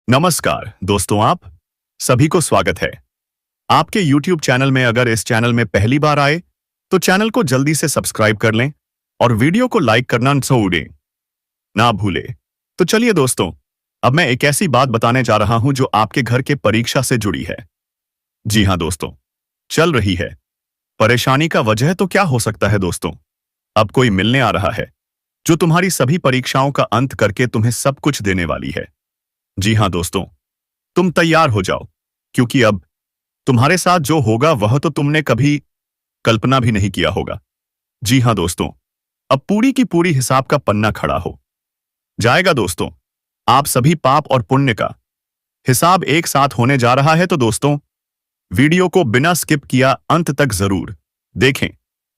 नमस्कार दोस्तों, आप सभी को स्वागत है आपके YouTube चैनल में। अगर इस चैनल में पहली बार आए तो चैनल को जल्दी से सब्सक्राइब कर लें और वीडियो को लाइक करना ना भूलें। तो चलिए दोस्तों, अब मैं एक ऐसी बात बताने जा रहा हूं जो आपके घर के परीक्षा से जुड़ी है। जी हां दोस्तों, चल रही है। परेशानी का वजह तो क्या हो सकता है दोस्तों? अब कोई मिलने आ रहा है जो तुम्हारी सभी परीक्षाओं का अंत करके तुम्हें सब कुछ देने वाली है। जी हां दोस्तों, तुम तैयार हो जाओ, क्योंकि अब तुम्हारे साथ जो होगा वह तो तुमने कभी कल्पना भी नहीं किया होगा। जी हां दोस्तों, अब पूरी की पूरी हिसाब का पन्ना खड़ा हो जाएगा दोस्तों। आप सभी पाप और पुण्य का हिसाब एक साथ होने जा रहा है। तो दोस्तों, वीडियो को बिना स्किप किया अंत तक जरूर देखें,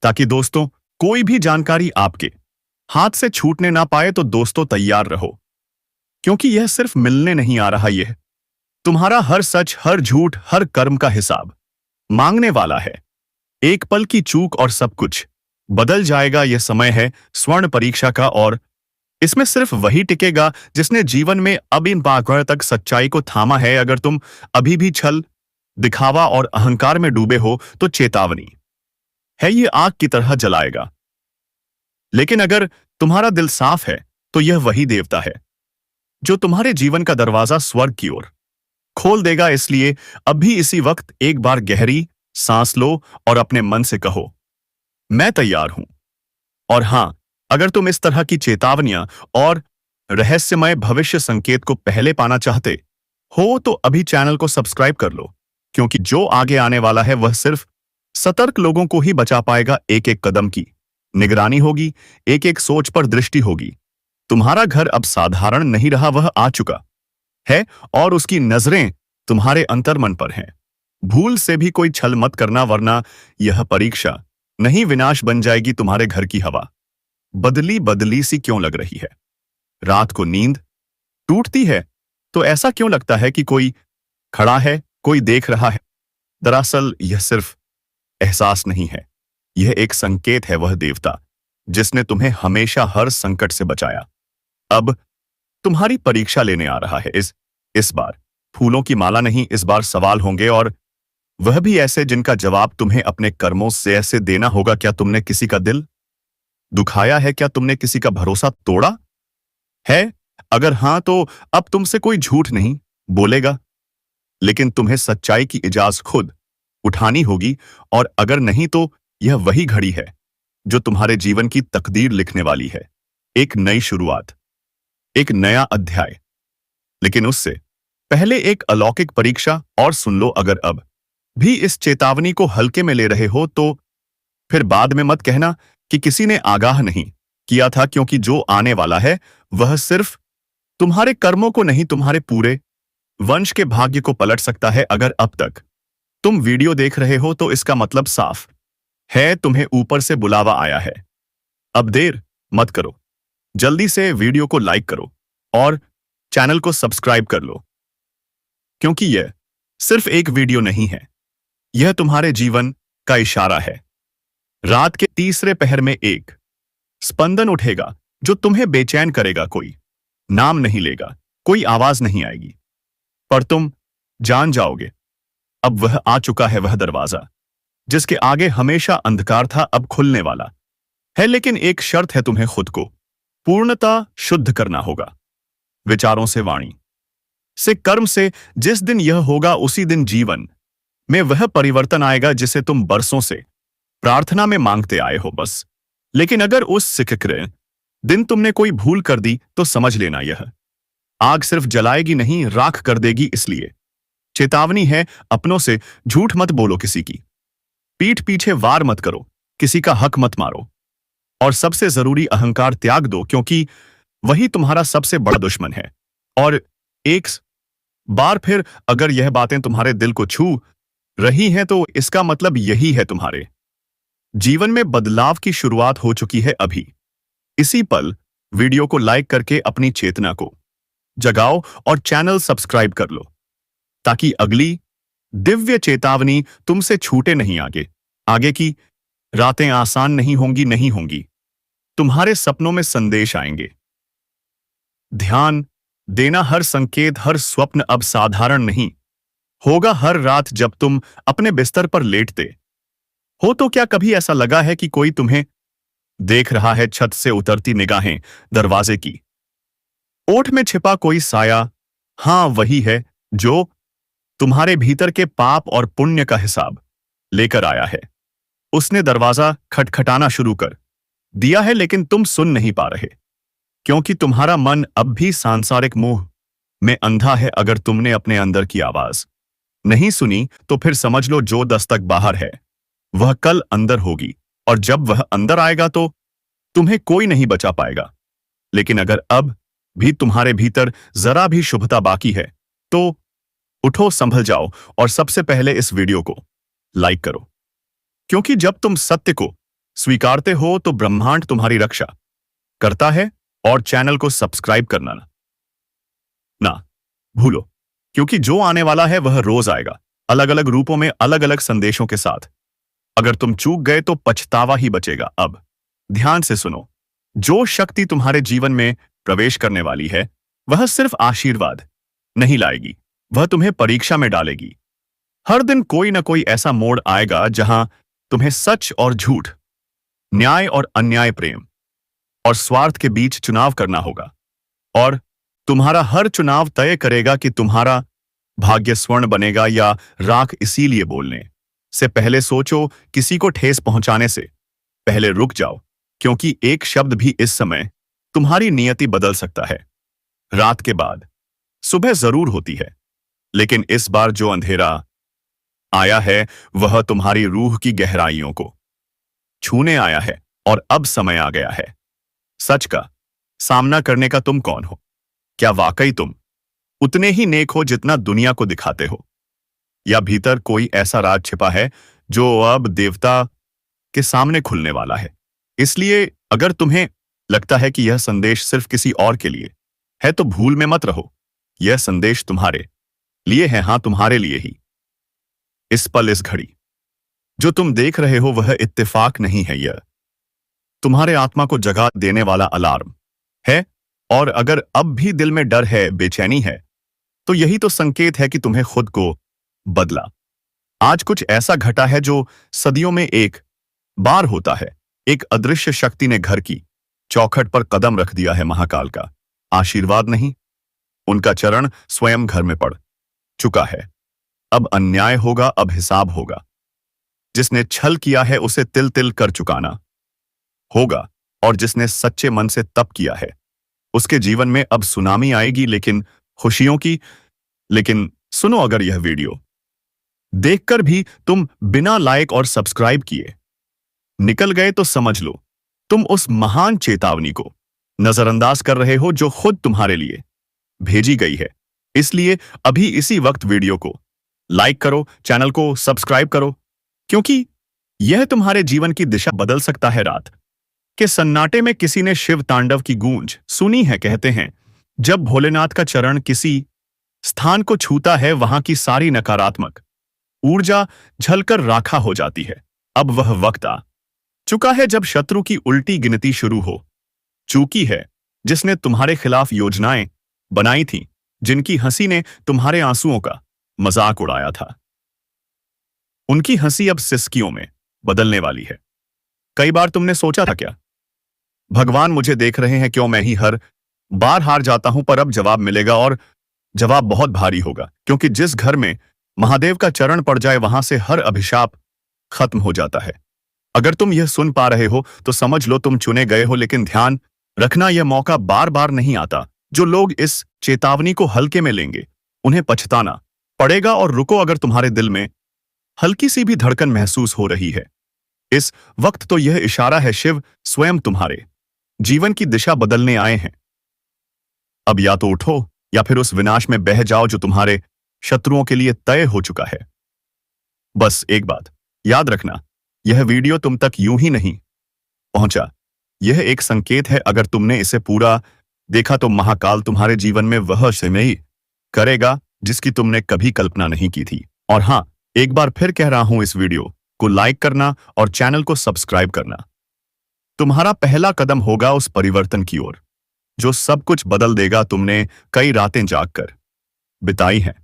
ताकि दोस्तों कोई भी जानकारी आपके हाथ से छूटने ना पाए। तो दोस्तों तैयार रहो, क्योंकि यह सिर्फ मिलने नहीं आ रहा, यह तुम्हारा हर सच, हर झूठ, हर कर्म का हिसाब मांगने वाला है। एक पल की चूक और सब कुछ बदल जाएगा। यह समय है स्वर्ण परीक्षा का, और इसमें सिर्फ वही टिकेगा जिसने जीवन में अब इन बागड़ तक सच्चाई को थामा है। अगर तुम अभी भी छल, दिखावा और अहंकार में डूबे हो तो चेतावनी है, ये आग की तरह जलाएगा। लेकिन अगर तुम्हारा दिल साफ है तो यह वही देवता है जो तुम्हारे जीवन का दरवाजा स्वर्ग की ओर खोल देगा। इसलिए अब भी इसी वक्त एक बार गहरी सांस लो और अपने मन से कहो, मैं तैयार हूं। और हां, अगर तुम इस तरह की चेतावनियां और रहस्यमय भविष्य संकेत को पहले पाना चाहते हो तो अभी चैनल को सब्सक्राइब कर लो, क्योंकि जो आगे आने वाला है वह सिर्फ सतर्क लोगों को ही बचा पाएगा। एक एक कदम की निगरानी होगी, एक एक सोच पर दृष्टि होगी। तुम्हारा घर अब साधारण नहीं रहा, वह आ चुका है और उसकी नजरें तुम्हारे अंतर्मन पर हैं। भूल से भी कोई छल मत करना, वरना यह परीक्षा नहीं विनाश बन जाएगी। तुम्हारे घर की हवा बदली बदली सी क्यों लग रही है? रात को नींद टूटती है तो ऐसा क्यों लगता है कि कोई खड़ा है, कोई देख रहा है? दरअसल यह सिर्फ एहसास नहीं है, यह एक संकेत है। वह देवता जिसने तुम्हें हमेशा हर संकट से बचाया अब तुम्हारी परीक्षा लेने आ रहा है। इस बार फूलों की माला नहीं, इस बार सवाल होंगे, और वह भी ऐसे जिनका जवाब तुम्हें अपने कर्मों से ऐसे देना होगा। क्या तुमने किसी का दिल दुखाया है? क्या तुमने किसी का भरोसा तोड़ा है? अगर हां, तो अब तुमसे कोई झूठ नहीं बोलेगा, लेकिन तुम्हें सच्चाई की इजाजत खुद उठानी होगी। और अगर नहीं, तो यह वही घड़ी है जो तुम्हारे जीवन की तकदीर लिखने वाली है। एक नई शुरुआत, एक नया अध्याय। लेकिन उससे पहले एक अलौकिक परीक्षा और सुन लो। अगर अब भी इस चेतावनी को हल्के में ले रहे हो तो फिर बाद में मत कहना कि किसी ने आगाह नहीं किया था, क्योंकि जो आने वाला है वह सिर्फ तुम्हारे कर्मों को नहीं, तुम्हारे पूरे वंश के भाग्य को पलट सकता है। अगर अब तक तुम वीडियो देख रहे हो तो इसका मतलब साफ है, तुम्हें ऊपर से बुलावा आया है। अब देर मत करो, जल्दी से वीडियो को लाइक करो और चैनल को सब्सक्राइब कर लो, क्योंकि यह सिर्फ एक वीडियो नहीं है, यह तुम्हारे जीवन का इशारा है। रात के तीसरे पहर में एक स्पंदन उठेगा जो तुम्हें बेचैन करेगा। कोई नाम नहीं लेगा, कोई आवाज नहीं आएगी, पर तुम जान जाओगे अब वह आ चुका है। वह दरवाजा जिसके आगे हमेशा अंधकार था अब खुलने वाला है। लेकिन एक शर्त है, तुम्हें खुद को पूर्णतः शुद्ध करना होगा, विचारों से, वाणी से, कर्म से। जिस दिन यह होगा उसी दिन जीवन में वह परिवर्तन आएगा जिसे तुम बरसों से प्रार्थना में मांगते आए हो बस। लेकिन अगर उस सिकरे दिन तुमने कोई भूल कर दी तो समझ लेना, यह आग सिर्फ जलाएगी नहीं, राख कर देगी। इसलिए चेतावनी है, अपनों से झूठ मत बोलो, किसी की पीठ पीछे वार मत करो, किसी का हक मत मारो, और सबसे जरूरी अहंकार त्याग दो, क्योंकि वही तुम्हारा सबसे बड़ा दुश्मन है। और एक बार फिर अगर यह बातें तुम्हारे दिल को छू रही हैं तो इसका मतलब यही है तुम्हारे जीवन में बदलाव की शुरुआत हो चुकी है। अभी इसी पल वीडियो को लाइक करके अपनी चेतना को जगाओ और चैनल सब्सक्राइब कर लो, ताकि अगली दिव्य चेतावनी तुमसे छूटे नहीं। आगे की रातें आसान नहीं होंगी। तुम्हारे सपनों में संदेश आएंगे, ध्यान देना हर संकेत, हर स्वप्न अब साधारण नहीं होगा। हर रात जब तुम अपने बिस्तर पर लेटते हो तो क्या कभी ऐसा लगा है कि कोई तुम्हें देख रहा है? छत से उतरती निगाहें, दरवाजे की ओट में छिपा कोई साया, हाँ वही है जो तुम्हारे भीतर के पाप और पुण्य का हिसाब लेकर आया है। उसने दरवाजा खटखटाना शुरू कर दिया है, लेकिन तुम सुन नहीं पा रहे क्योंकि तुम्हारा मन अब भी सांसारिक मोह में अंधा है। अगर तुमने अपने अंदर की आवाज नहीं सुनी तो फिर समझ लो जो दस्तक बाहर है वह कल अंदर होगी, और जब वह अंदर आएगा तो तुम्हें कोई नहीं बचा पाएगा। लेकिन अगर अब भी तुम्हारे भीतर जरा भी शुभता बाकी है तो उठो, संभल जाओ और सबसे पहले इस वीडियो को लाइक करो, क्योंकि जब तुम सत्य को स्वीकारते हो तो ब्रह्मांड तुम्हारी रक्षा करता है। और चैनल को सब्सक्राइब करना ना भूलो, क्योंकि जो आने वाला है वह रोज आएगा, अलग अलग रूपों में, अलग अलग संदेशों के साथ। अगर तुम चूक गए तो पछतावा ही बचेगा। अब ध्यान से सुनो, जो शक्ति तुम्हारे जीवन में प्रवेश करने वाली है वह सिर्फ आशीर्वाद नहीं लाएगी, वह तुम्हें परीक्षा में डालेगी। हर दिन कोई ना कोई ऐसा मोड़ आएगा जहां तुम्हें सच और झूठ, न्याय और अन्याय, प्रेम और स्वार्थ के बीच चुनाव करना होगा। और तुम्हारा हर चुनाव तय करेगा कि तुम्हारा भाग्य स्वर्ण बनेगा या राख। इसीलिए बोलने से पहले सोचो, किसी को ठेस पहुंचाने से पहले रुक जाओ, क्योंकि एक शब्द भी इस समय तुम्हारी नियति बदल सकता है। रात के बाद सुबह जरूर होती है, लेकिन इस बार जो अंधेरा आया है वह तुम्हारी रूह की गहराइयों को छूने आया है। और अब समय आ गया है सच का सामना करने का। तुम कौन हो? क्या वाकई तुम उतने ही नेक हो जितना दुनिया को दिखाते हो, या भीतर कोई ऐसा राज छिपा है जो अब देवता के सामने खुलने वाला है? इसलिए अगर तुम्हें लगता है कि यह संदेश सिर्फ किसी और के लिए है तो भूल में मत रहो, यह संदेश तुम्हारे लिए है। हाँ, तुम्हारे लिए ही। इस पल, इस घड़ी जो तुम देख रहे हो वह इत्तेफाक नहीं है, यह तुम्हारे आत्मा को जगा देने वाला अलार्म है। और अगर अब भी दिल में डर है, बेचैनी है, तो यही तो संकेत है कि तुम्हें खुद को बदला। आज कुछ ऐसा घटा है जो सदियों में एक बार होता है। एक अदृश्य शक्ति ने घर की चौखट पर कदम रख दिया है। महाकाल का आशीर्वाद नहीं, उनका चरण स्वयं घर में पड़ चुका है। अब अन्याय होगा, अब हिसाब होगा। जिसने छल किया है उसे तिल तिल कर चुकाना होगा, और जिसने सच्चे मन से तप किया है उसके जीवन में अब सुनामी आएगी, लेकिन खुशियों की। लेकिन सुनो, अगर यह वीडियो देखकर भी तुम बिना लाइक और सब्सक्राइब किए निकल गए तो समझ लो तुम उस महान चेतावनी को नजरअंदाज कर रहे हो जो खुद तुम्हारे लिए भेजी गई है। इसलिए अभी इसी वक्त वीडियो को लाइक करो, चैनल को सब्सक्राइब करो, क्योंकि यह तुम्हारे जीवन की दिशा बदल सकता है। रात के सन्नाटे में किसी ने शिव तांडव की गूंज सुनी है। कहते हैं जब भोलेनाथ का चरण किसी स्थान को छूता है वहां की सारी नकारात्मक ऊर्जा झलकर राखा हो जाती है। अब वह वक्त आ चुका है जब शत्रु की उल्टी गिनती शुरू हो चुकी है। जिसने तुम्हारे खिलाफ योजनाएं बनाई थी, जिनकी हंसी ने तुम्हारे आंसुओं का मजाक उड़ाया था, उनकी हंसी अब सिसकियों में बदलने वाली है। कई बार तुमने सोचा था, क्या भगवान मुझे देख रहे हैं? क्यों मैं ही हर बार हार जाता हूं? पर अब जवाब मिलेगा, और जवाब बहुत भारी होगा, क्योंकि जिस घर में महादेव का चरण पड़ जाए वहां से हर अभिशाप खत्म हो जाता है। अगर तुम यह सुन पा रहे हो तो समझ लो तुम चुने गए हो। लेकिन ध्यान रखना, यह मौका बार बार नहीं आता। जो लोग इस चेतावनी को हल्के में लेंगे उन्हें पछताना पड़ेगा। और रुको, अगर तुम्हारे दिल में हल्की सी भी धड़कन महसूस हो रही है इस वक्त, तो यह इशारा है शिव स्वयं तुम्हारे जीवन की दिशा बदलने आए हैं। अब या तो उठो या फिर उस विनाश में बह जाओ जो तुम्हारे शत्रुओं के लिए तय हो चुका है। बस एक बात याद रखना, यह वीडियो तुम तक यूं ही नहीं पहुंचा, यह एक संकेत है। अगर तुमने इसे पूरा देखा तो महाकाल तुम्हारे जीवन में वह समय करेगा जिसकी तुमने कभी कल्पना नहीं की थी। और हां, एक बार फिर कह रहा हूं, इस वीडियो को लाइक करना और चैनल को सब्सक्राइब करना तुम्हारा पहला कदम होगा उस परिवर्तन की ओर जो सब कुछ बदल देगा। तुमने कई रातें जागकर बिताई हैं,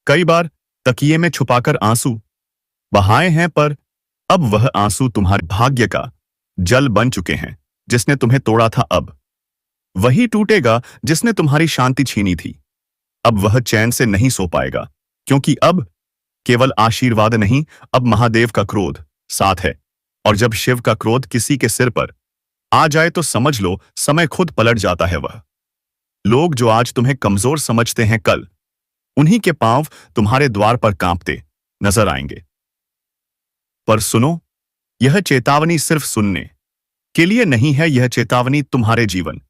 कई बार तकिए में छुपाकर आंसू बहाए हैं, पर अब वह आंसू तुम्हारे भाग्य का जल बन चुके हैं। जिसने तुम्हें तोड़ा था अब वही टूटेगा, जिसने तुम्हारी शांति छीनी थी अब वह चैन से नहीं सो पाएगा, क्योंकि अब केवल आशीर्वाद नहीं, अब महादेव का क्रोध साथ है। और जब शिव का क्रोध किसी के सिर पर आ जाए तो समझ लो समय खुद पलट जाता है। वह लोग जो आज तुम्हें कमजोर समझते हैं, कल उन्हीं के पांव तुम्हारे द्वार पर कांपते नजर आएंगे। पर सुनो, यह चेतावनी सिर्फ सुनने के लिए नहीं है, यह चेतावनी तुम्हारे जीवन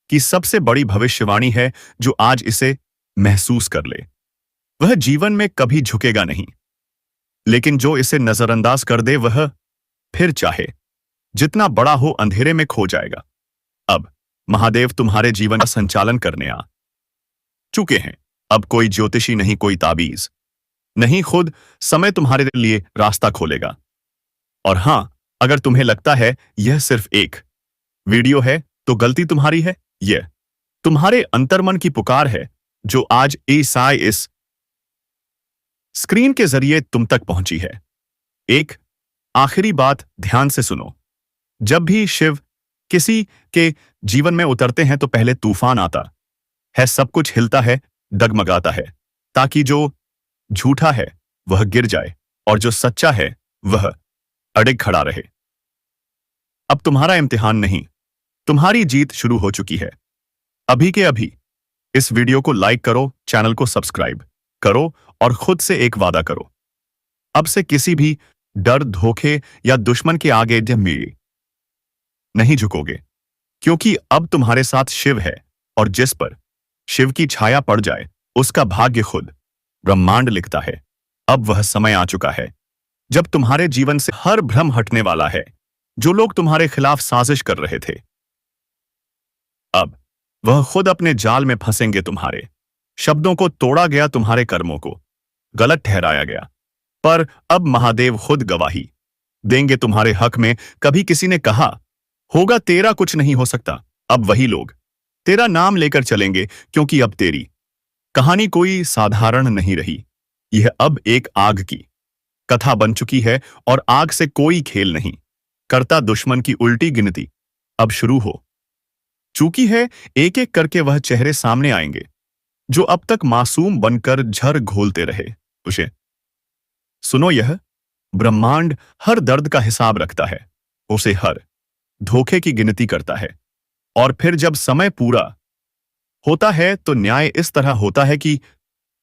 की सबसे बड़ी भविष्यवाणी है। जो आज इसे महसूस कर ले वह जीवन में कभी झुकेगा नहीं, लेकिन जो इसे नजरअंदाज कर दे वह फिर चाहे जितना बड़ा हो अंधेरे में खो जाएगा। अब महादेव तुम्हारे जीवन का संचालन करने आ चुके हैं। अब कोई ज्योतिषी नहीं, कोई ताबीज नहीं, खुद समय तुम्हारे लिए रास्ता खोलेगा। और हां, अगर तुम्हें लगता है यह सिर्फ एक वीडियो है तो गलती तुम्हारी है। यह तुम्हारे अंतर्मन की पुकार है जो आज इस स्क्रीन के जरिए तुम तक पहुंची है। एक आखिरी बात ध्यान से सुनो, जब भी शिव किसी के जीवन में उतरते हैं तो पहले तूफान आता है, सब कुछ हिलता है, डगमगाता है, ताकि जो झूठा है वह गिर जाए और जो सच्चा है वह अड़िग खड़ा रहे। अब तुम्हारा इम्तिहान नहीं, तुम्हारी जीत शुरू हो चुकी है। अभी के अभी इस वीडियो को लाइक करो, चैनल को सब्सक्राइब करो और खुद से एक वादा करो, अब से किसी भी डर, धोखे या दुश्मन के आगे नहीं झुकोगे, क्योंकि अब तुम्हारे साथ शिव है और जिस पर शिव की छाया पड़ जाए उसका भाग्य खुद ब्रह्मांड लिखता है। अब वह समय आ चुका है जब तुम्हारे जीवन से हर भ्रम हटने वाला है। जो लोग तुम्हारे खिलाफ साजिश कर रहे थे, अब वह खुद अपने जाल में फंसेंगे। तुम्हारे शब्दों को तोड़ा गया, तुम्हारे कर्मों को गलत ठहराया गया, पर अब महादेव खुद गवाही देंगे तुम्हारे हक में। कभी किसी ने कहा होगा तेरा कुछ नहीं हो सकता, अब वही लोग तेरा नाम लेकर चलेंगे, क्योंकि अब तेरी कहानी कोई साधारण नहीं रही। यह अब एक आग की कथा बन चुकी है और आग से कोई खेल नहीं करता। दुश्मन की उल्टी गिनती अब शुरू हो चुकी है, एक एक करके वह चेहरे सामने आएंगे जो अब तक मासूम बनकर झर घोलते रहे। उसे सुनो, यह ब्रह्मांड हर दर्द का हिसाब रखता है, उसे हर धोखे की गिनती करता है, और फिर जब समय पूरा होता है तो न्याय इस तरह होता है कि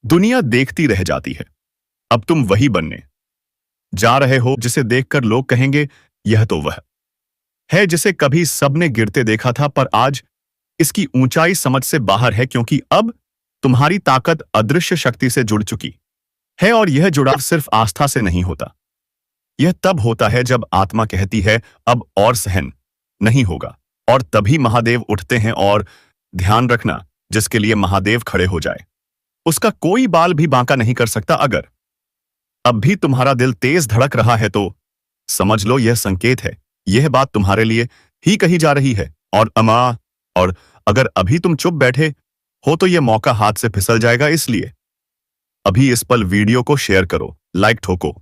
दुनिया देखती रह जाती है। अब तुम वही बनने जा रहे हो जिसे देखकर लोग कहेंगे यह तो वह है जिसे कभी सबने गिरते देखा था, पर आज इसकी ऊंचाई समझ से बाहर है, क्योंकि अब तुम्हारी ताकत अदृश्य शक्ति से जुड़ चुकी है। और यह जुड़ाव सिर्फ आस्था से नहीं होता, यह तब होता है जब आत्मा कहती है अब और सहन नहीं होगा, और तभी महादेव उठते हैं। और ध्यान रखना, जिसके लिए महादेव खड़े हो जाए उसका कोई बाल भी बांका नहीं कर सकता। अगर अब भी तुम्हारा दिल तेज धड़क रहा है तो समझ लो यह संकेत है, यह बात तुम्हारे लिए ही कही जा रही है। और अगर अभी तुम चुप बैठे हो तो यह मौका हाथ से फिसल जाएगा। इसलिए अभी इस पल वीडियो को शेयर करो, लाइक ठोको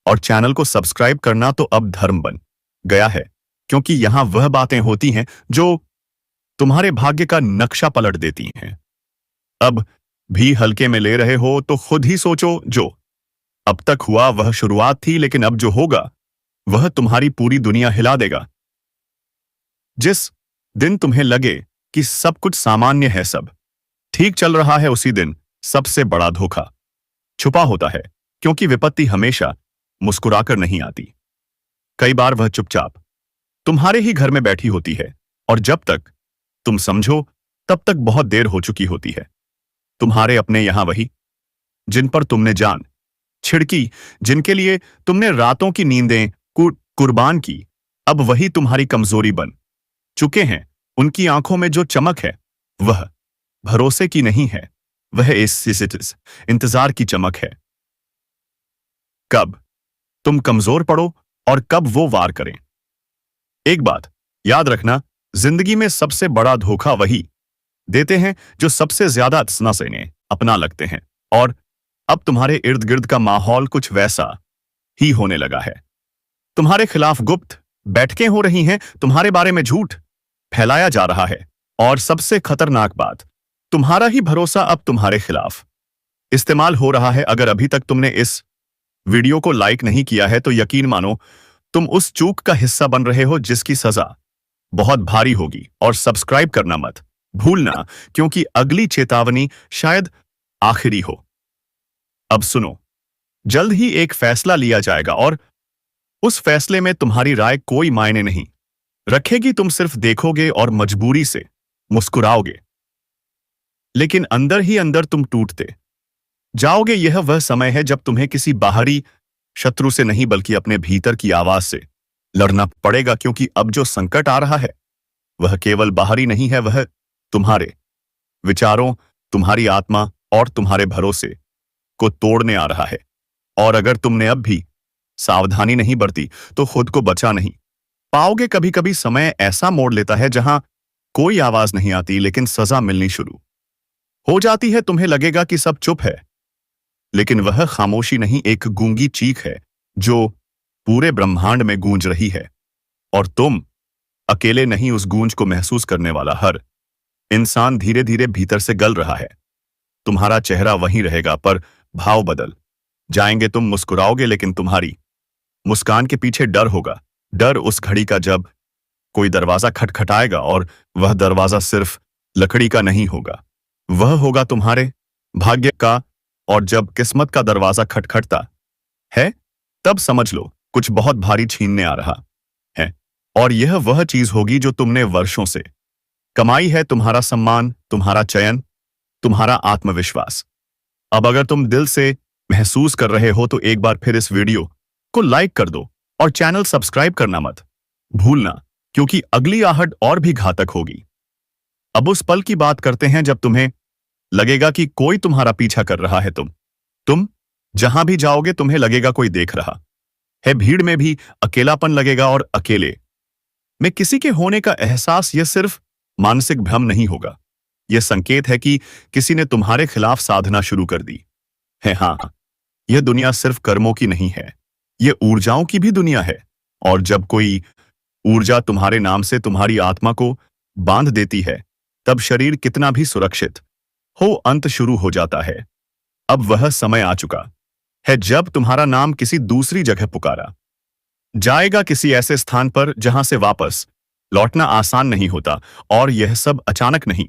और चैनल को सब्सक्राइब करना तो अब धर्म बन गया है, क्योंकि यहां वह बातें होती हैं जो तुम्हारे भाग्य का नक्शा पलट देती हैं। अब भी हल्के में ले रहे हो तो खुद ही सोचो, जो अब तक हुआ वह शुरुआत थी, लेकिन अब जो होगा वह तुम्हारी पूरी दुनिया हिला देगा। जिस दिन तुम्हें लगे कि सब कुछ सामान्य है, सब ठीक चल रहा है, उसी दिन सबसे बड़ा धोखा छुपा होता है, क्योंकि विपत्ति हमेशा मुस्कुराकर नहीं आती। कई बार वह चुपचाप तुम्हारे ही घर में बैठी होती है, और जब तक तुम समझो तब तक बहुत देर हो चुकी होती है। तुम्हारे अपने यहां वही जिन पर तुमने जान छिड़की, जिनके लिए तुमने रातों की नींदें कुर्बान की, अब वही तुम्हारी कमजोरी बन चुके हैं। उनकी आंखों में जो चमक है वह भरोसे की नहीं है, वह इस इंतजार की चमक है। कब तुम कमजोर पड़ो और कब वो वार करें। एक बात याद रखना, जिंदगी में सबसे बड़ा धोखा वही देते हैं जो सबसे ज्यादा से इन्हें अपना लगते हैं। और अब तुम्हारे इर्द गिर्द का माहौल कुछ वैसा ही होने लगा है। तुम्हारे खिलाफ गुप्त बैठकें हो रही हैं, तुम्हारे बारे में झूठ फैलाया जा रहा है, और सबसे खतरनाक बात, तुम्हारा ही भरोसा अब तुम्हारे खिलाफ इस्तेमाल हो रहा है। अगर अभी तक तुमने इस वीडियो को लाइक नहीं किया है तो यकीन मानो तुम उस चूक का हिस्सा बन रहे हो जिसकी सजा बहुत भारी होगी। और सब्सक्राइब करना मत भूलना, क्योंकि अगली चेतावनी शायद आखिरी हो। अब सुनो, जल्द ही एक फैसला लिया जाएगा और उस फैसले में तुम्हारी राय कोई मायने नहीं रखेगी। तुम सिर्फ देखोगे और मजबूरी से मुस्कुराओगे, लेकिन अंदर ही अंदर तुम टूटते जाओगे। यह वह समय है जब तुम्हें किसी बाहरी शत्रु से नहीं बल्कि अपने भीतर की आवाज से लड़ना पड़ेगा, क्योंकि अब जो संकट आ रहा है वह केवल बाहरी नहीं है, वह तुम्हारे विचारों, तुम्हारी आत्मा और तुम्हारे भरोसे को तोड़ने आ रहा है। और अगर तुमने अब भी सावधानी नहीं बरती तो खुद को बचा नहीं पाओगे। कभी कभी समय ऐसा मोड़ लेता है जहां कोई आवाज नहीं आती, लेकिन सजा मिलनी शुरू हो जाती है। तुम्हें लगेगा कि सब चुप है, लेकिन वह खामोशी नहीं, एक गूंगी चीख है जो पूरे ब्रह्मांड में गूंज रही है। और तुम अकेले नहीं, उस गूंज को महसूस करने वाला हर इंसान धीरे धीरे भीतर से गल रहा है। तुम्हारा चेहरा वहीं रहेगा पर भाव बदल जाएंगे। तुम मुस्कुराओगे, लेकिन तुम्हारी मुस्कान के पीछे डर होगा। डर उस घड़ी का जब कोई दरवाजा खटखटाएगा, और वह दरवाजा सिर्फ लकड़ी का नहीं होगा, वह होगा तुम्हारे भाग्य का। और जब किस्मत का दरवाजा खटखटता है तब समझ लो कुछ बहुत भारी छीनने आ रहा है। और यह वह चीज होगी जो तुमने वर्षों से कमाई है, तुम्हारा सम्मान, तुम्हारा चयन, तुम्हारा आत्मविश्वास। अब अगर तुम दिल से महसूस कर रहे हो तो एक बार फिर इस वीडियो को लाइक कर दो और चैनल सब्सक्राइब करना मत भूलना, क्योंकि अगली आहट और भी घातक होगी। अब उस पल की बात करते हैं जब तुम्हें लगेगा कि कोई तुम्हारा पीछा कर रहा है। तुम जहां भी जाओगे तुम्हें लगेगा कोई देख रहा है। भीड़ में भी अकेलापन लगेगा, और अकेले में किसी के होने का एहसास यह सिर्फ मानसिक भ्रम नहीं होगा, यह संकेत है कि किसी ने तुम्हारे खिलाफ साधना शुरू कर दी है। हाँ, यह दुनिया सिर्फ कर्मों की नहीं है, यह ऊर्जाओं की भी दुनिया है। और जब कोई ऊर्जा तुम्हारे नाम से तुम्हारी आत्मा को बांध देती है, तब शरीर कितना भी सुरक्षित हो, अंत शुरू हो जाता है। अब वह समय आ चुका है जब तुम्हारा नाम किसी दूसरी जगह पुकारा जाएगा, किसी ऐसे स्थान पर जहां से वापस लौटना आसान नहीं होता। और यह सब अचानक नहीं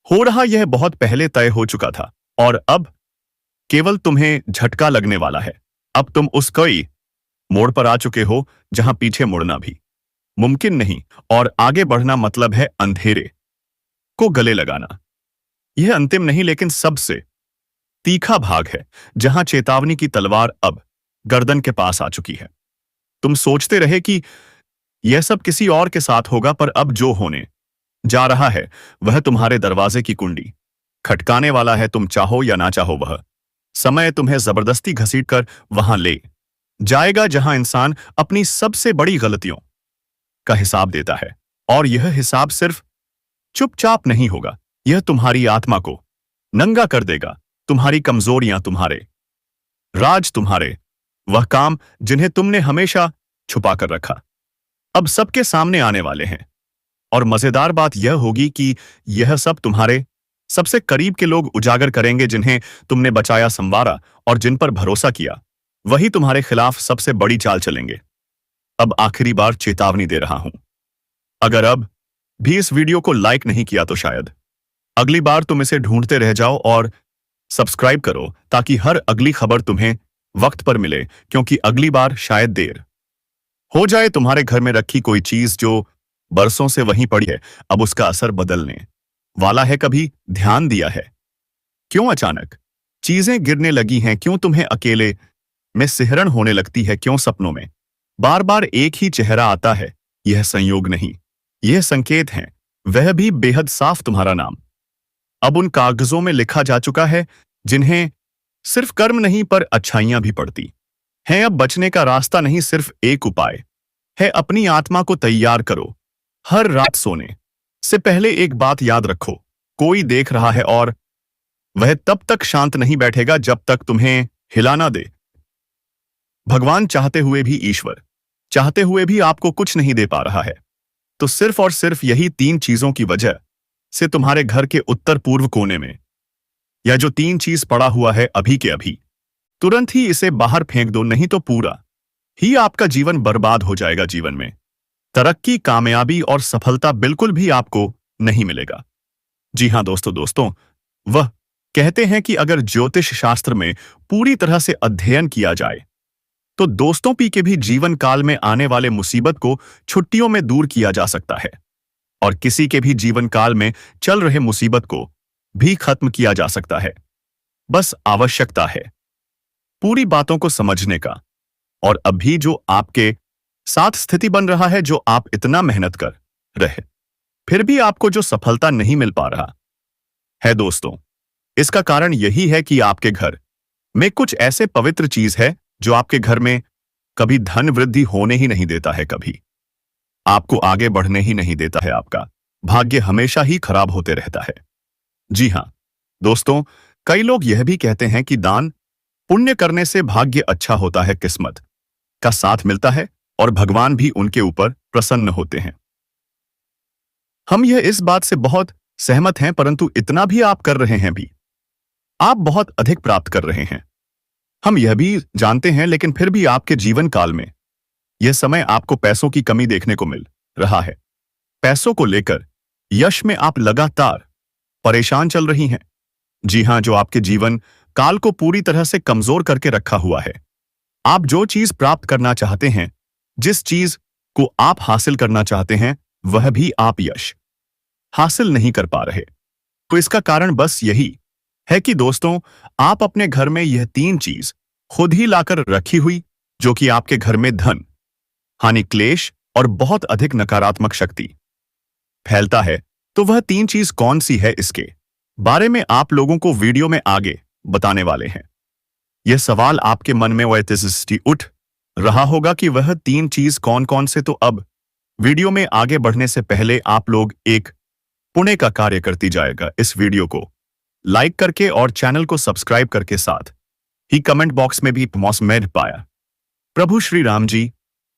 हो रहा, यह बहुत पहले तय हो चुका था, और अब केवल तुम्हें झटका लगने वाला है। अब तुम उस कई मोड़ पर आ चुके हो जहां पीछे मुड़ना भी मुमकिन नहीं, और आगे बढ़ना मतलब है अंधेरे को गले लगाना। यह अंतिम नहीं, लेकिन सबसे तीखा भाग है, जहां चेतावनी की तलवार अब गर्दन के पास आ चुकी है। तुम सोचते रहे कि यह सब किसी और के साथ होगा, पर अब जो होने जा रहा है वह तुम्हारे दरवाजे की कुंडी खटकाने वाला है। तुम चाहो या ना चाहो, वह समय तुम्हें जबरदस्ती घसीटकर वहां ले जाएगा जहां इंसान अपनी सबसे बड़ी गलतियों का हिसाब देता है। और यह हिसाब सिर्फ चुपचाप नहीं होगा, यह तुम्हारी आत्मा को नंगा कर देगा। तुम्हारी कमजोरियां, तुम्हारे राज, तुम्हारे वह काम जिन्हें तुमने हमेशा छुपा कर रखा, अब सबके सामने आने वाले हैं। और मजेदार बात यह होगी कि यह सब तुम्हारे सबसे करीब के लोग उजागर करेंगे, जिन्हें तुमने बचाया, संवारा और जिन पर भरोसा किया, वही तुम्हारे खिलाफ सबसे बड़ी चाल चलेंगे। अब आखिरी बार चेतावनी दे रहा हूं, अगर अब भी इस वीडियो को लाइक नहीं किया तो शायद अगली बार तुम इसे ढूंढते रह जाओ, और सब्सक्राइब करो ताकि हर अगली खबर तुम्हें वक्त पर मिले, क्योंकि अगली बार शायद देर हो जाए। तुम्हारे घर में रखी कोई चीज जो बरसों से वहीं पड़ी है, अब उसका असर बदलने वाला है। कभी ध्यान दिया है क्यों अचानक चीजें गिरने लगी हैं? क्यों तुम्हें अकेले में सिहरन होने लगती है? क्यों सपनों में बार बार एक ही चेहरा आता है? यह संयोग नहीं, यह संकेत है, वह भी बेहद साफ। तुम्हारा नाम अब उन कागजों में लिखा जा चुका है जिन्हें सिर्फ कर्म नहीं पर अच्छाइयां भी पड़ती हैं। अब बचने का रास्ता नहीं, सिर्फ एक उपाय है, अपनी आत्मा को तैयार करो, हर रात सोने से पहले एक बात याद रखो, कोई देख रहा है और वह तब तक शांत नहीं बैठेगा जब तक तुम्हें हिला ना दे। भगवान चाहते हुए भी, ईश्वर चाहते हुए भी आपको कुछ नहीं दे पा रहा है। तो सिर्फ और सिर्फ यही तीन चीजों की वजह से तुम्हारे घर के उत्तर पूर्व कोने में यह जो तीन चीज पड़ा हुआ है, अभी के अभी तुरंत ही इसे बाहर फेंक दो, नहीं तो पूरा ही आपका जीवन बर्बाद हो जाएगा। जीवन में तरक्की, कामयाबी और सफलता बिल्कुल भी आपको नहीं मिलेगा। जी हां दोस्तों, वह कहते हैं कि अगर ज्योतिष शास्त्र में पूरी तरह से अध्ययन किया जाए तो दोस्तों पी के भी जीवन काल में आने वाले मुसीबत को छुट्टियों में दूर किया जा सकता है और किसी के भी जीवन काल में चल रहे मुसीबत को भी खत्म किया जा सकता है। बस आवश्यकता है पूरी बातों को समझने का। और अभी जो आपके साथ स्थिति बन रहा है, जो आप इतना मेहनत कर रहे फिर भी आपको जो सफलता नहीं मिल पा रहा है दोस्तों, इसका कारण यही है कि आपके घर में कुछ ऐसे पवित्र चीज है जो आपके घर में कभी धन वृद्धि होने ही नहीं देता है, कभी आपको आगे बढ़ने ही नहीं देता है। आपका भाग्य हमेशा ही खराब होते रहता है। जी हां दोस्तों, कई लोग यह भी कहते हैं कि दान पुण्य करने से भाग्य अच्छा होता है, किस्मत का साथ मिलता है और भगवान भी उनके ऊपर प्रसन्न होते हैं। हम यह इस बात से बहुत सहमत हैं, परंतु इतना भी आप कर रहे हैं भी, आप बहुत अधिक प्राप्त कर रहे हैं, हम यह भी जानते हैं, लेकिन फिर भी आपके जीवन काल में यह समय आपको पैसों की कमी देखने को मिल रहा है। पैसों को लेकर यश में आप लगातार परेशान चल रही हैं। जी हां, जो आपके जीवन काल को पूरी तरह से कमजोर करके रखा हुआ है। आप जो चीज प्राप्त करना चाहते हैं, जिस चीज को आप हासिल करना चाहते हैं, वह भी आप यश हासिल नहीं कर पा रहे। तो इसका कारण बस यही है कि दोस्तों, आप अपने घर में यह तीन चीज खुद ही लाकर रखी हुई, जो कि आपके घर में धन, हानि, क्लेश और बहुत अधिक नकारात्मक शक्ति फैलता है। तो वह तीन चीज कौन सी है, इसके बारे में आप लोगों को वीडियो में आगे बताने वाले हैं। यह सवाल आपके मन में वैसे उठ रहा होगा कि वह तीन चीज कौन कौन से। तो अब वीडियो में आगे बढ़ने से पहले आप लोग एक पुण्य का कार्य करती जाएगा, इस वीडियो को लाइक करके और चैनल को सब्सक्राइब करके, साथ ही कमेंट बॉक्स में भी मौसम पाया प्रभु श्री राम जी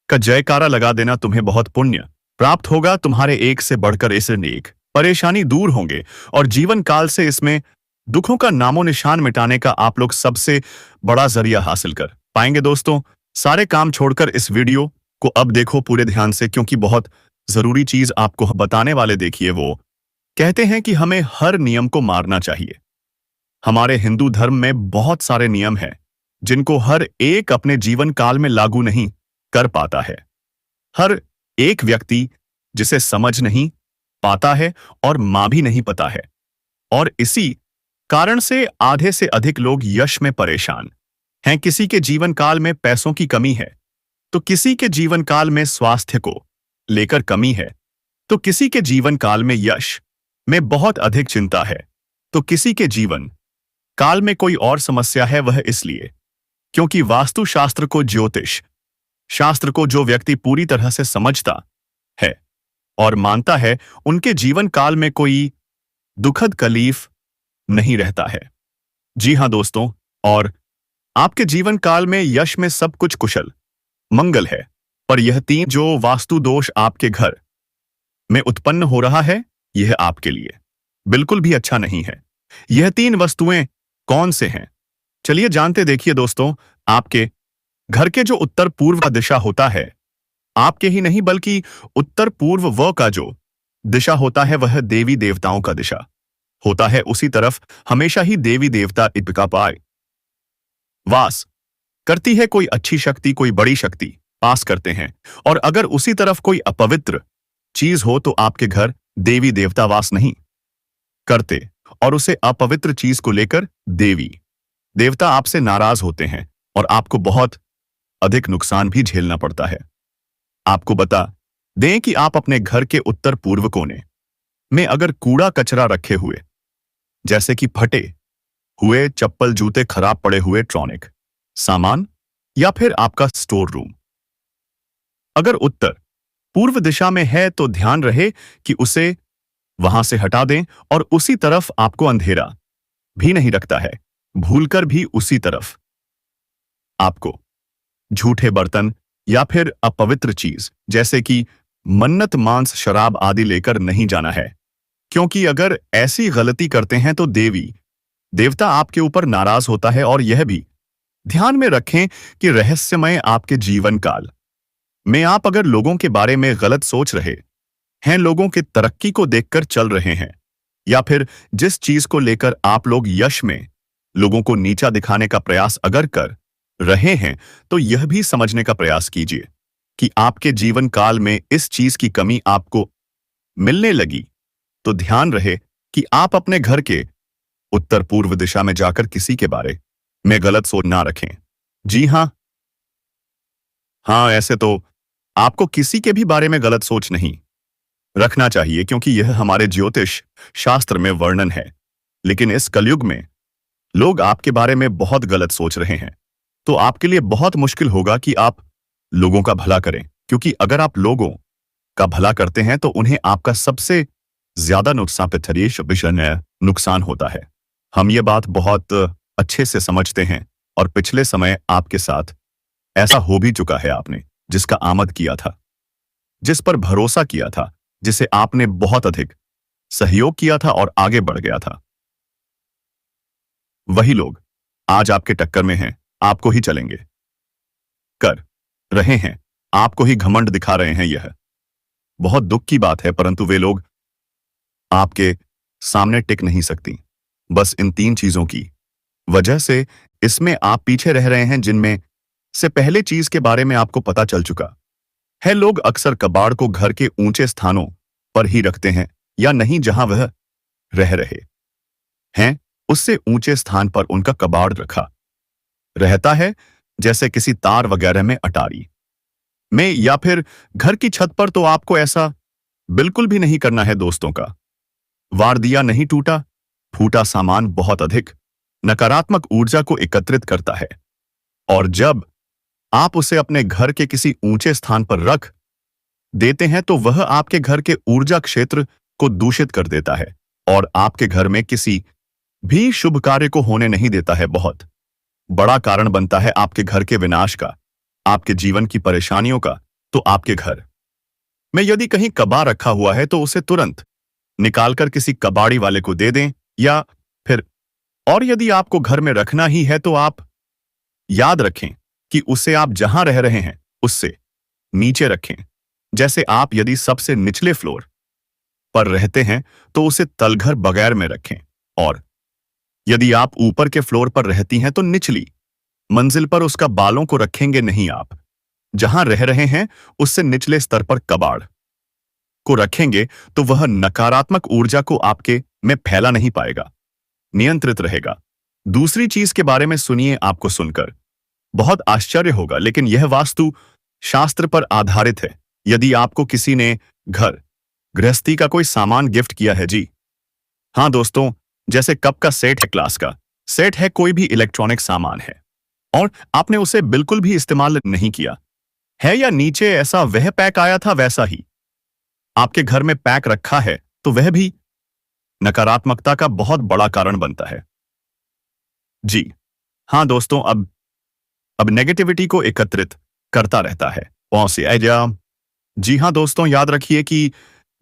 का जयकारा लगा देना। तुम्हें बहुत पुण्य प्राप्त होगा, तुम्हारे एक से बढ़कर ऐसे नेक परेशानी दूर होंगे और जीवन काल से इसमें दुखों का नामो निशान मिटाने का आप लोग सबसे बड़ा जरिया हासिल कर पाएंगे। दोस्तों, सारे काम छोड़कर इस वीडियो को अब देखो पूरे ध्यान से, क्योंकि बहुत जरूरी चीज आपको बताने वाले। देखिए, वो कहते हैं कि हमें हर नियम को मारना चाहिए। हमारे हिंदू धर्म में बहुत सारे नियम हैं जिनको हर एक अपने जीवन काल में लागू नहीं कर पाता है। हर एक व्यक्ति जिसे समझ नहीं पाता है और मां भी नहीं पता है, और इसी कारण से आधे से अधिक लोग यश में परेशान हैं। किसी के जीवन काल में पैसों की कमी है, तो किसी के जीवन काल में स्वास्थ्य को लेकर कमी है, तो किसी के जीवन काल में यश में बहुत अधिक चिंता है, तो किसी के जीवन काल में कोई और समस्या है। वह इसलिए क्योंकि वास्तु शास्त्र को, ज्योतिष शास्त्र को जो व्यक्ति पूरी तरह से समझता है और मानता है, उनके जीवन काल में कोई दुखद तकलीफ नहीं रहता है। जी हां दोस्तों, और आपके जीवन काल में यश में सब कुछ कुशल मंगल है, पर यह तीन जो वास्तु दोष आपके घर में उत्पन्न हो रहा है, यह आपके लिए बिल्कुल भी अच्छा नहीं है। यह तीन वस्तुएं कौन से हैं, चलिए जानते। देखिए दोस्तों, आपके घर के जो उत्तर पूर्व का दिशा होता है, आपके ही नहीं बल्कि उत्तर पूर्व व का जो दिशा होता है, वह देवी देवताओं का दिशा होता है। उसी तरफ हमेशा ही देवी देवता इनका पाए वास करती है। कोई अच्छी शक्ति, कोई बड़ी शक्ति पास करते हैं, और अगर उसी तरफ कोई अपवित्र चीज हो तो आपके घर देवी देवता वास नहीं करते, और उसे अपवित्र चीज को लेकर देवी देवता आपसे नाराज होते हैं और आपको बहुत अधिक नुकसान भी झेलना पड़ता है। आपको बता दें कि आप अपने घर के उत्तर पूर्व कोने में अगर कूड़ा कचरा रखे हुए, जैसे कि फटे हुए चप्पल, जूते, खराब पड़े हुए इलेक्ट्रॉनिक सामान, या फिर आपका स्टोर रूम अगर उत्तर पूर्व दिशा में है तो ध्यान रहे कि उसे वहां से हटा दें और उसी तरफ आपको अंधेरा भी नहीं रखता है। भूलकर भी उसी तरफ आपको झूठे बर्तन या फिर अपवित्र चीज जैसे कि मन्नत, मांस, शराब आदि लेकर नहीं जाना है, क्योंकि अगर ऐसी गलती करते हैं तो देवी देवता आपके ऊपर नाराज होता है। और यह भी ध्यान में रखें कि रहस्यमय आपके जीवन काल में आप अगर लोगों के बारे में गलत सोच रहे हैं, लोगों की तरक्की को देखकर चल रहे हैं, या फिर जिस चीज को लेकर आप लोग यश में लोगों को नीचा दिखाने का प्रयास अगर कर रहे हैं, तो यह भी समझने का प्रयास कीजिए कि आपके जीवन काल में इस चीज की कमी आपको मिलने लगी तो ध्यान रहे कि आप अपने घर के उत्तर पूर्व दिशा में जाकर किसी के बारे में गलत सोच ना रखें। जी हाँ, ऐसे तो आपको किसी के भी बारे में गलत सोच नहीं रखना चाहिए, क्योंकि यह हमारे ज्योतिष शास्त्र में वर्णन है। लेकिन इस कलयुग में लोग आपके बारे में बहुत गलत सोच रहे हैं, तो आपके लिए बहुत मुश्किल होगा कि आप लोगों का भला करें, क्योंकि अगर आप लोगों का भला करते हैं तो उन्हें आपका सबसे ज्यादा नुकसान होता है। हम ये बात बहुत अच्छे से समझते हैं और पिछले समय आपके साथ ऐसा हो भी चुका है। आपने जिसका आमद किया था, जिस पर भरोसा किया था, जिसे आपने बहुत अधिक सहयोग किया था और आगे बढ़ गया था, वही लोग आज आपके टक्कर में हैं, आपको ही चलेंगे कर रहे हैं, आपको ही घमंड दिखा रहे हैं। यह बहुत दुख की बात है, परंतु वे लोग आपके सामने टिक नहीं सकती। बस इन 3 चीजों की वजह से इसमें आप पीछे रह रहे हैं, जिनमें से पहले चीज के बारे में आपको पता चल चुका है। लोग अक्सर कबाड़ को घर के ऊंचे स्थानों पर ही रखते हैं, या नहीं जहां वह रह रहे हैं उससे ऊंचे स्थान पर उनका कबाड़ रखा रहता है, जैसे किसी तार वगैरह में, अटारी में, या फिर घर की छत पर। तो आपको ऐसा बिल्कुल भी नहीं करना है दोस्तों का। वार दिया नहीं टूटा फूटा सामान बहुत अधिक नकारात्मक ऊर्जा को एकत्रित करता है, और जब आप उसे अपने घर के किसी ऊंचे स्थान पर रख देते हैं तो वह आपके घर के ऊर्जा क्षेत्र को दूषित कर देता है और आपके घर में किसी भी शुभ कार्य को होने नहीं देता है। बहुत बड़ा कारण बनता है आपके घर के विनाश का, आपके जीवन की परेशानियों का। तो आपके घर में यदि कहीं कबाड़ रखा हुआ है तो उसे तुरंत निकालकर किसी कबाड़ी वाले को दे दें, या फिर और यदि आपको घर में रखना ही है तो आप याद रखें कि उसे आप जहां रह रहे हैं उससे नीचे रखें। जैसे आप यदि सबसे निचले फ्लोर पर रहते हैं तो उसे तलघर बगैर में रखें, और यदि आप ऊपर के फ्लोर पर रहती हैं तो निचली मंजिल पर उसका बालों को रखेंगे नहीं। आप जहां रह रहे हैं उससे निचले स्तर पर कबाड़ को रखेंगे तो वह नकारात्मक ऊर्जा को आपके में फैला नहीं पाएगा, नियंत्रित रहेगा। दूसरी चीज के बारे में सुनिए, आपको सुनकर बहुत आश्चर्य होगा, लेकिन यह वास्तु शास्त्र पर आधारित है। यदि आपको किसी ने घर गृहस्थी का कोई सामान गिफ्ट किया है, जी हाँ दोस्तों, जैसे कप का सेट है, क्लास का सेट है, कोई भी इलेक्ट्रॉनिक सामान है, और आपने उसे बिल्कुल भी इस्तेमाल नहीं किया है, या नीचे ऐसा वह पैक आया था वैसा ही आपके घर में पैक रखा है, तो वह भी नकारात्मकता का बहुत बड़ा कारण बनता है। जी हाँ दोस्तों, अब नेगेटिविटी को एकत्रित करता रहता है। जी हाँ दोस्तों, याद रखिए कि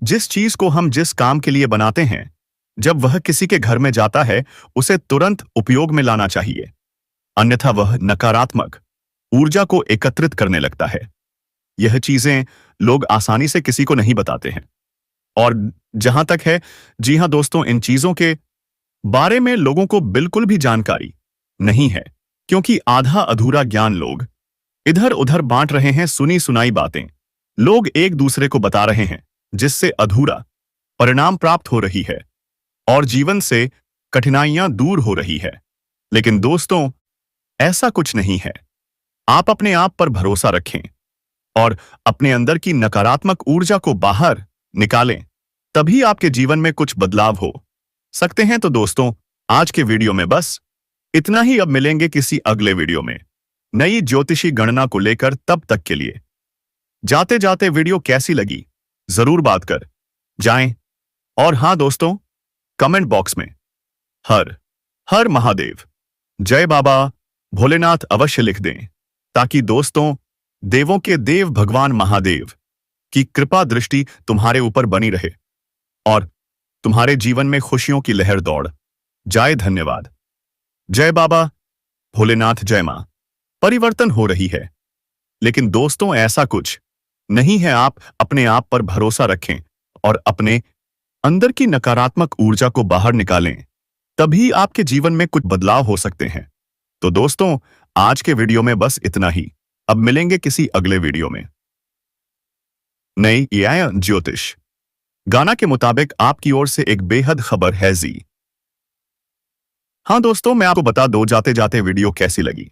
जिस चीज को हम जिस काम के लिए बनाते हैं, जब वह किसी के घर में जाता है उसे तुरंत उपयोग में लाना चाहिए, अन्यथा वह नकारात्मक ऊर्जा को एकत्रित करने लगता है। यह चीजें लोग आसानी से किसी को नहीं बताते हैं, और जहां तक है, जी हाँ दोस्तों, इन चीजों के बारे में लोगों को बिल्कुल भी जानकारी नहीं है, क्योंकि आधा अधूरा ज्ञान लोग इधर उधर बांट रहे हैं। सुनी सुनाई बातें लोग एक दूसरे को बता रहे हैं, जिससे अधूरा परिणाम प्राप्त हो रही है और जीवन से कठिनाइयां दूर हो रही है। लेकिन दोस्तों, ऐसा कुछ नहीं है। आप अपने आप पर भरोसा रखें और अपने अंदर की नकारात्मक ऊर्जा को बाहर निकालें, तभी आपके जीवन में कुछ बदलाव हो सकते हैं। तो दोस्तों, आज के वीडियो में बस इतना ही। अब मिलेंगे किसी अगले वीडियो में नई ज्योतिषी गणना को लेकर। तब तक के लिए जाते जाते वीडियो कैसी लगी जरूर बात कर जाएं। और हाँ दोस्तों, कमेंट बॉक्स में हर हर महादेव, जय बाबा भोलेनाथ अवश्य लिख दें, ताकि दोस्तों देवों के देव भगवान महादेव की कृपा दृष्टि तुम्हारे ऊपर बनी रहे और तुम्हारे जीवन में खुशियों की लहर दौड़ जाए। धन्यवाद। जय बाबा भोलेनाथ, जय मां। परिवर्तन हो रही है, लेकिन दोस्तों ऐसा कुछ नहीं है। आप अपने आप पर भरोसा रखें और अपने अंदर की नकारात्मक ऊर्जा को बाहर निकालें, तभी आपके जीवन में कुछ बदलाव हो सकते हैं। तो दोस्तों आज के वीडियो में बस इतना ही। अब मिलेंगे किसी अगले वीडियो में। नई एआई ज्योतिष गाना के मुताबिक आपकी ओर से एक बेहद खबर है जी। हाँ दोस्तों, मैं आपको बता दो जाते जाते वीडियो कैसी लगी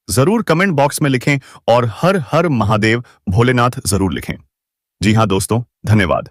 जरूर कमेंट बॉक्स में लिखें और हर हर महादेव भोलेनाथ जरूर लिखें। जी हाँ दोस्तों, धन्यवाद।